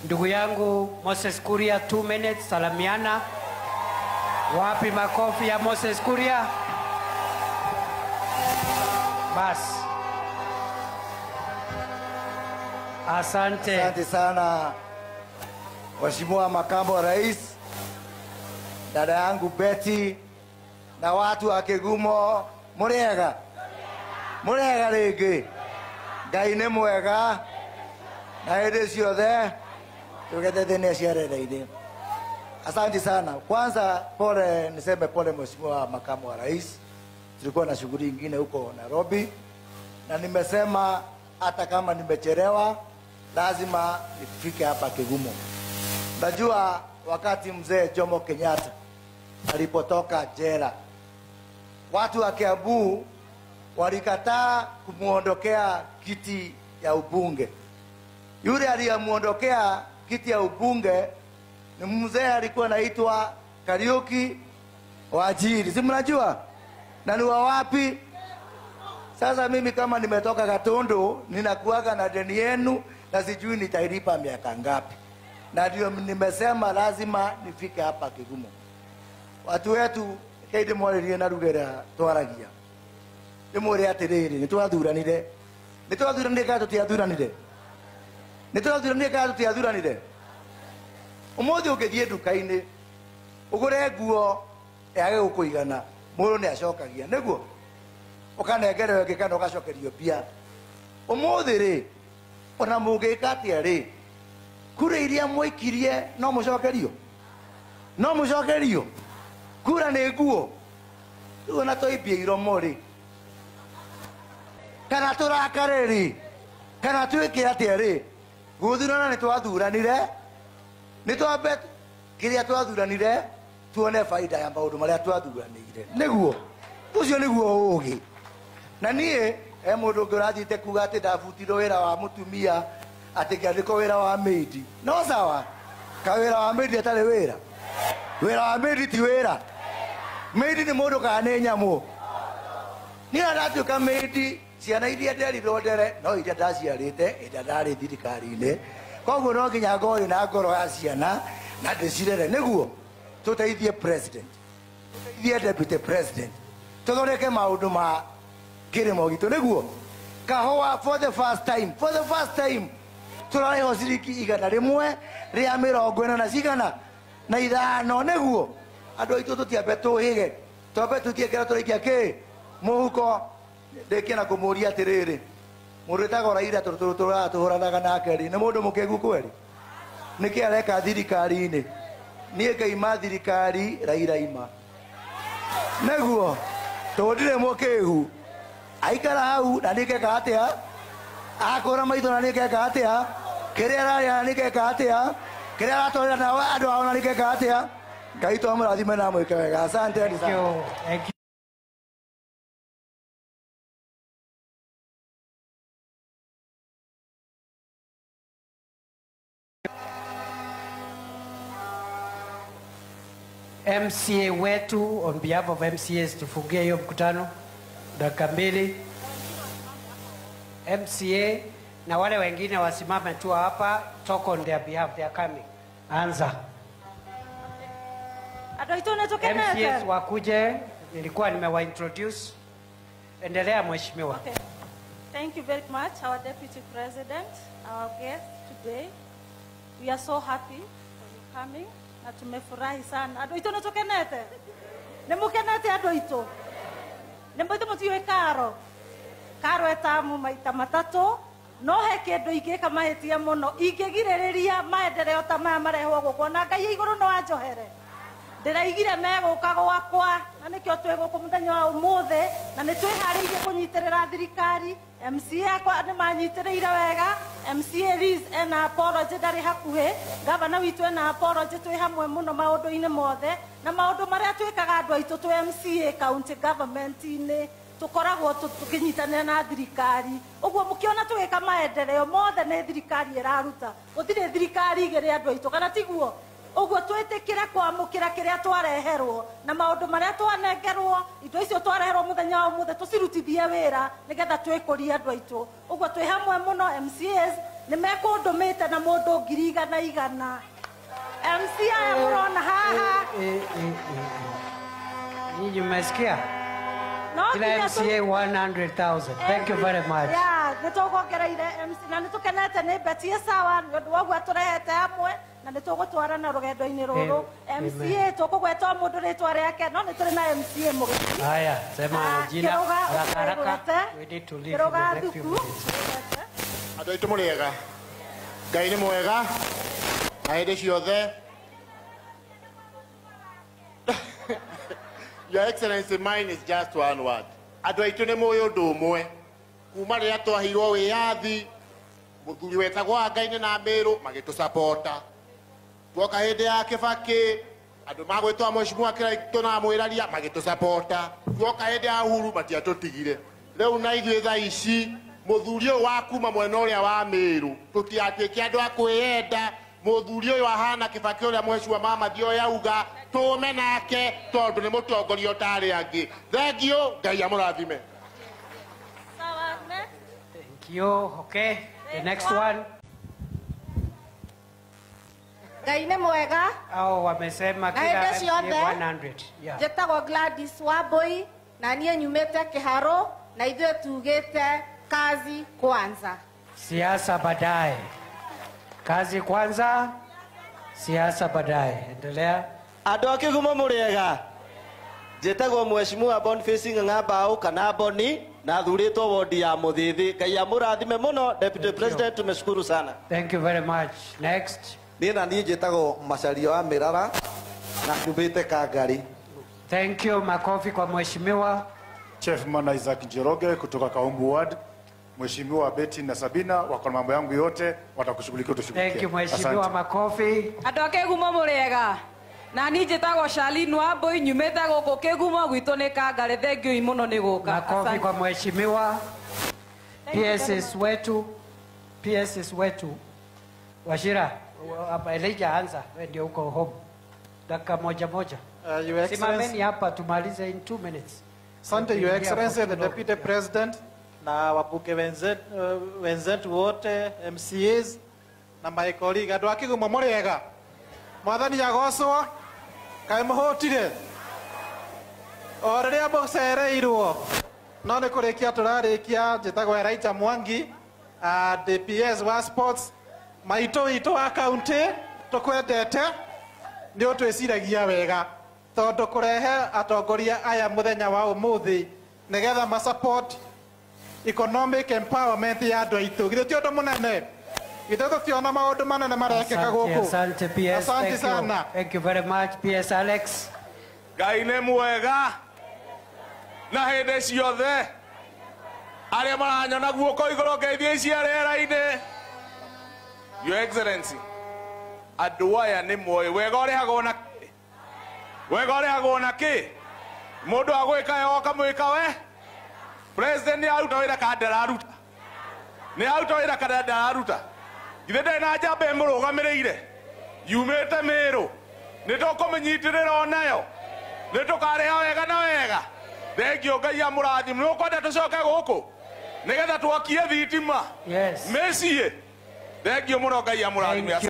Ndugu yangu Moses Kuria, 2 minutes, salamiana. Wapi makofi ya Moses Kuria? Bas. Asante. Asante sana Mheshimiwa Makamu wa Rais, dada yangu Betty na watu wa Kigumo. Murega rĩngĩ, Ngai nĩ mwega na hĩndĩ ciothe tũgetete nĩ ciarere-inĩ. Asante sana. Kwanza pole, niseme pole Mheshimiwa Makamu wa Rais, tulikuwa na shughuli nyingine huko Nairobi, na nimesema hata kama nimechelewa lazima nifike hapa Kigumo. Najua wakati mzee Jomo Kenyatta alipotoka jela, watu wa Kiambu walikataa kumuondokea kiti ya ubunge. Yule aliyemuondokea kiti ya ubunge ni mzee alikuwa anaitwa Kariuki Wanjiri. Si mnajua? Na ni wa wapi? Sasa mimi kama nimetoka Gatundu ninakuaga na deni yenu na sijui nitailipa miaka ngapi. Na ndio nimesema lazima nifike hapa Kigumo. Watu wetu keide mwarerie na rugera twaragia. Nimore atiriri nitwathuranire. Nitwathuranire ka tutiathuranire. Nitwathuranire ka tutiathuranire. Umuthi ukithie nduka-ini ugure nguo yage gukuigana, muru ni acokagia niguo ukanengerewe ngikana ugacokerio pia. Umuthi ri ona mungika atia ri kura iria mwikirie no mucokerio, no mucokerio kura ni nguo riu na toibie iromo ri kana turakare ri kana twike atia ri guthurana ni twathuranire ni twambe kiria twathuranire tuone faida ya maundu maria twathuranire niguo ucio niguo ugi na nie mundu ngirathite kuga ati ndabutirwo wira wa mutumia ati ngiandikwo wira wa maidi no sawa ka wira wa maidi atari wira wira wa maidi ti wira maidi ni mundu kana ni nyamu ni aratuika maidi ciana iria nderirwo ndere no iria ndaciarite iria ndari thirikari-ini koguo no nginya ngori na ngoro ya ciana na ndicirere niguo tuteithie president tuteithie deputy president tuthondeke maundu ma kirimo gitu niguo kahua for the first time turareho ciringi 100 ria 40 na cigana na ithano niguo andu aitu tutiambe tuhige twambe tutiekera turikia ki muhuko ndekena kumuria atiriri mundu etagwo Raila tuhuranaga nake ri ni mundu mukegu kweli niki areka thirikari-ini nie ngaima thirikari Raila ima niguo tondire mukegu aikara hau na nikeka atia akora maitho na nikeka atia kiria raria nikeka atia kiria ratwara na andu ao na nikeka atia Ngai to amurathime na mwike wega. Asante sana. Thank you. MCA wetu, on behalf of MCAs, tufungie hiyo mkutano dakika 2. MCA na wale wengine wasimame tu hapa, talk on their behalf, they are coming. Anza. MCAs wakuje, nilikuwa nimewa introduce. Endelea mheshimiwa. Okay. Thank you very much, our Deputy President, our guest today. We are so happy for you coming. Na tumefurahi sana. Ado ito natokenete. Nemukenete ado ito. Nemboite mutiwe karo. Karo etamu maita matatu. No heke ndo igeka mahetia muno. Igegirereria maendeleo ta maya mareho guko na Ngai iguru no anjohere. Ndiraigire meguka gwakwa na nikio twiguku muthenya wa umuthe na ni twihariirie kunyitirira thirikari. MCA kwa ni manyitiriire wega. MCA Liz ena apology ndari hakuhe. Gavana witu ena apology twi hamwe muno maundu-ini mothe na maundu maria twikaga andu aitu twi MCA county government-ini tukoragwo tukinyitanira na thirikari. Uguo mukiona twika maendeleo mothe ni thirikari iraruta. Gutire thirikari igire andu aitu kana tiguo. Uguo twetikira kwamukira kiria twareherwo na maundu maria twanengerwo indo icio twareherwo muthenya wa muthe tucirutithie wira nigetha twikurie andu aitu. Uguo twi hamwe muno MCAs nimekundumite na mundu ngiri igana igana MC aya murona haha Nyinyi mmesikia? no Kila MCA 100,000. Thank you very much. yeah nitugongereire MC na nitukenete ni betie sawa ndu wagwa turehete hamwe na nitugutwarana rugendo-ini ruru MCA tukugweta mundu ritwa riake no nituri na MCA mugiti Haya, sema jina haraka haraka. We need to leave in the next few minutes. Andũ aitũ mũrĩega, Ngai nĩ mwega na hĩndĩ ciothe. Your Excellency, mine is just one word. Andũ aitũ nĩ mũĩ ũndũ ũmwe, kuma rĩrĩa twaheirwo wĩyathi mũthuri wetagwo Ngai na Mbĩrũ magĩtũsapota. Tuoka hĩndĩ ya Kĩbakĩ andũ magwĩtwo Mheshimiwa Kĩraitũ na Mwĩraria magĩtũsapota. Tuoka hĩndĩ ya Uhuru matiatũtigire. Rĩu na ithuĩ thaa ici mũthuri ũyũ wa kuma mwena ũrĩa wa Mĩrũ tũtiatuĩke andũ a kwĩyenda. Mũthuri ũyũ ahana Kĩbakĩ ũrĩa Mheshimiwa Mama Dio yauga tũme nake tondũ nĩ mũtongoria ũtarĩ angĩ. Thengio, Ngai amũrathime. sawa next Thank you. Okay. The next one. Ngai nĩ mwega. Hao wamesema kila hĩndĩ ciothe, MCA 100. Yeah. Njĩtagwo Gladys Wambui na niĩ nyumĩte Kĩharũ na ithuĩ tugĩte kazi kwanza. Siasa baadaye. Kazi kwanza, siasa baadaye. Endelea. Andũ a Kĩgumo mũrĩega. Njĩtagwo Mheshimiwa Boniface Ng'ambau kana Boni na thurĩtwo wodi ya Mũthĩthĩ. Ngai amũrathime mũno. Deputy President, tumeshukuru sana. Thank you very much. Next. Niĩ na niĩ njĩtagwo Macharia wa Mĩrara na nyumĩte Kangari. Thank you. Makofi kwa mheshimiwa. Chief Mana Isaac Njoroge kutoka Kaumbu Ward. Mheshimiwa Betty na Sabina wako na mambo yangu yote watakushughulikia tushughulikie. Thank you mheshimiwa. Makofi. Andũ a Kĩgumo mũrĩega. Na niĩ njĩtagwo Charlene Wambui nyumĩte gũkũ Kĩgumo gwitũ nĩ Kangari. Thengiũ mũno nĩ gũka. Makofi kwa mheshimiwa. PSS wetu. PSS wetu. Washira, hapa Elijah anza. Wewe ndio uko home. Dakika moja. Simameni hapa tumalize in 2 minutes. Asante Your Excellency the Deputy President na wabunge wenzetu wote MCAs na my colleague. Andũ a Kĩgumo mũrĩega. Mwathani agocwo. Kaĩ mũhũtire. O rĩrĩa mũcereirwo. No nĩ kũrĩkia tũrarĩkia. Njĩtagwo Elijah Mwangi, DPS wa sports. Maitũ witũ wa county tũkwendete nĩ ũtwĩciragia wega tondũ kũrehe atongoria aya mũthenya wa ũmũthĩ nĩgetha ma support economic empowerment ya andũ aitũ. Githĩ ti ũndũ mũnene? Githĩ tũtiona maũndũ manene marekĩka gũkũ? Asante PS. Asante sana. Thank you very much PS Alex. Ngai nĩ mwega na hĩndĩ ciothe arĩa maranyona guoko igũrũ ngeithie cia rĩera-inĩ. Your Excellency, andũ aya nĩ moĩ wega ũrĩhagwo na kĩ? Mũndũ agwĩka yo kamwĩka we? President nĩ aruta wĩra kana ndararuta? Nĩ aruta wĩra kana ndararuta? Githĩ ndarĩ na njamba ĩmũrũgamĩrĩire yumĩte Mĩrũ? Nĩ tũkũmĩnyitĩrĩra o nayo? Nĩ tũkarĩha wega na wega? Thengio, Ngai amũrathime. Nĩ ũkwenda tũcoke gũkũ nĩgetha twakie thitima? Yes. Mĩciĩ. Thengio mũno, Ngai amũrathime.